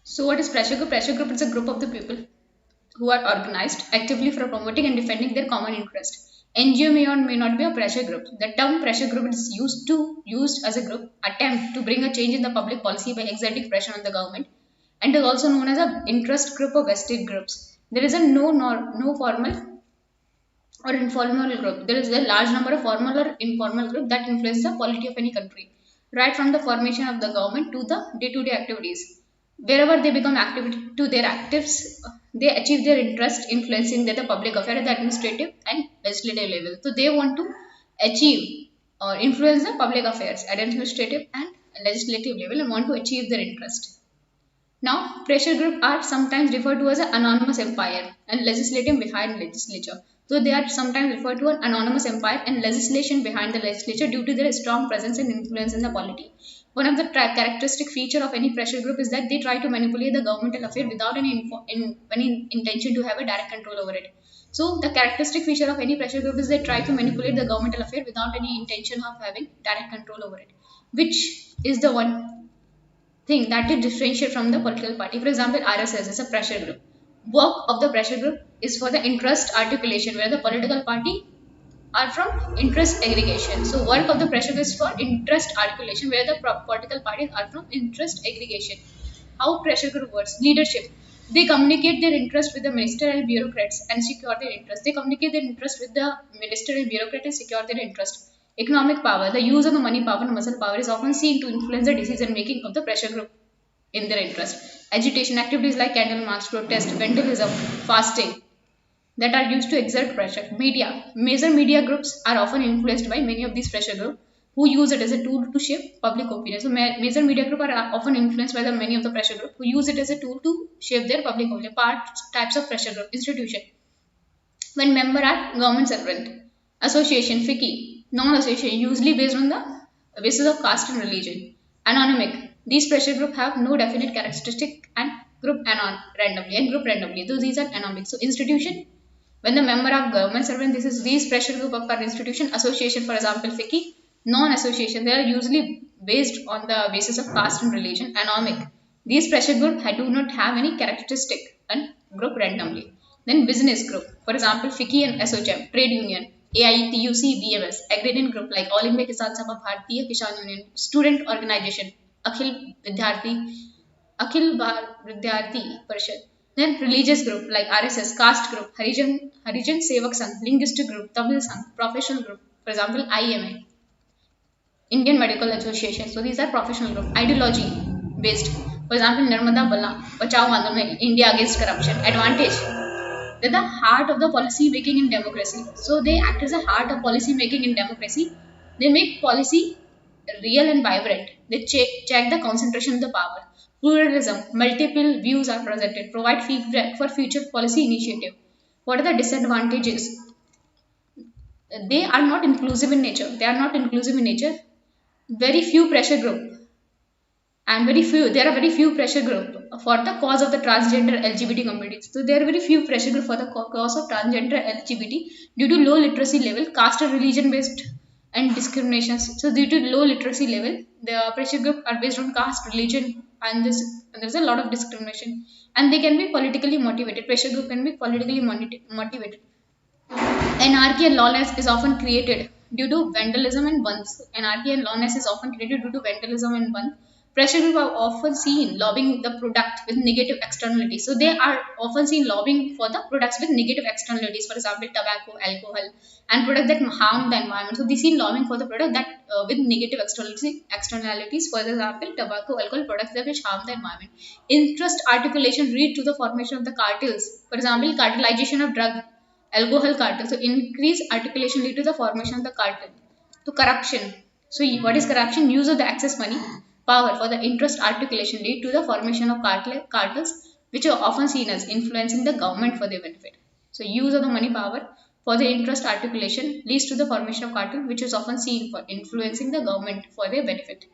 So what is pressure group? Pressure group is a group of the people who are organized actively for promoting and defending their common interest. NGO may or may not be a pressure group. The term pressure group is used as a group attempt to bring a change in the public policy by exerting pressure on the government, and is also known as a interest group or vested groups. There is a no formal or informal group. There is a large number of formal or informal group that influence the polity of any country, right from the formation of the government to the day-to-day activities. Wherever they become active to their actives, they achieve their interest influencing the public affair at the administrative and legislative level. So they want to achieve or influence the public affairs at administrative and legislative level and want to achieve their interest. Now, pressure groups are sometimes referred to as an anonymous empire and legislating behind legislature. So they are sometimes referred to an anonymous empire and legislation behind the legislature due to their strong presence and influence in the polity. One of the characteristic feature of any pressure group is that they try to manipulate the governmental affair without any intention to have a direct control over it. So the characteristic feature of any pressure group is they try to manipulate the governmental affair without any intention of having direct control over it, which is the one thing that is differentiate from the political party. For example, RSS is a pressure group. Work of the pressure group is for the interest articulation, where the political party are from interest aggregation. So work of the pressure group is for interest articulation, where the political parties are from interest aggregation. How pressure group works? Leadership. They communicate their interest with the minister and bureaucrats and secure their interest. They communicate their interest with the minister and bureaucrat and secure their interest. Economic power. The use of the money power and muscle power is often seen to influence the decision making of the pressure group in their interest. Agitation activities like candle march, protest, vandalism, fasting that are used to exert pressure. Media. Major media groups are often influenced by many of these pressure groups who use it as a tool to shape public opinion. So major media groups are often influenced by the many of the pressure groups who use it as a tool to shape their public opinion. Types of pressure group. Institution. When member are government servant. Association, FICI. Non-association, usually based on the basis of caste and religion. Anonymic. These pressure groups have no definite characteristic and group randomly. So these are anomic. So institution, when the member of government servant, this is these pressure group of our institution. Association, for example, FICI. Non-association, they are usually based on the basis of caste and religion. Anomic. These pressure groups do not have any characteristic and group randomly. Then business group, for example, FICI and ASSOCHAM, trade union, AITUC, BMS, agrarian group like All India Kisan Sabha, Bharatiya Kisan Union, student organization, Akhil Vidyarthi Parishad. Then religious group like RSS, caste group, Harijan Sevak Sangh, linguistic group, Tamil Sangh, professional group, for example, IMA, Indian Medical Association. So these are professional group. Ideology based, for example, Narmada Bala, Bachao Andolan, India against corruption. Advantage. They're the heart of the policy making in democracy. So they act as a heart of policy making in democracy. They make policy real and vibrant. They check the concentration of the power. Pluralism, multiple views are presented, provide feedback for future policy initiative. What are the disadvantages? They are not inclusive in nature. Very few pressure group and there are very few pressure group for the cause of the transgender LGBT communities. So there are very few pressure group for the cause of transgender LGBT due to low literacy level, caste or religion based and discriminations. So due to low literacy level, the pressure group are based on caste, religion, and there's a lot of discrimination. And they can be politically motivated. Pressure group can be politically motivated. Anarchy and lawlessness is often created due to vandalism and bunds. Anarchy and lawlessness is often created due to vandalism and bunds. Pressure groups are often seen lobbying the product with negative externalities. So they are often seen lobbying for the products with negative externalities. For example, tobacco, alcohol, and products that harm the environment. So they see lobbying for the product that with negative externalities. For example, tobacco, alcohol products that which harm the environment. Interest articulation lead to the formation of the cartels. For example, cartelization of drug, alcohol cartel. So increased articulation lead to the formation of the cartel. So corruption. So what is corruption? Use of the excess money power for the interest articulation lead to the formation of cartels, which are often seen as influencing the government for their benefit. So use of the money power for the interest articulation leads to the formation of cartel, which is often seen for influencing the government for their benefit.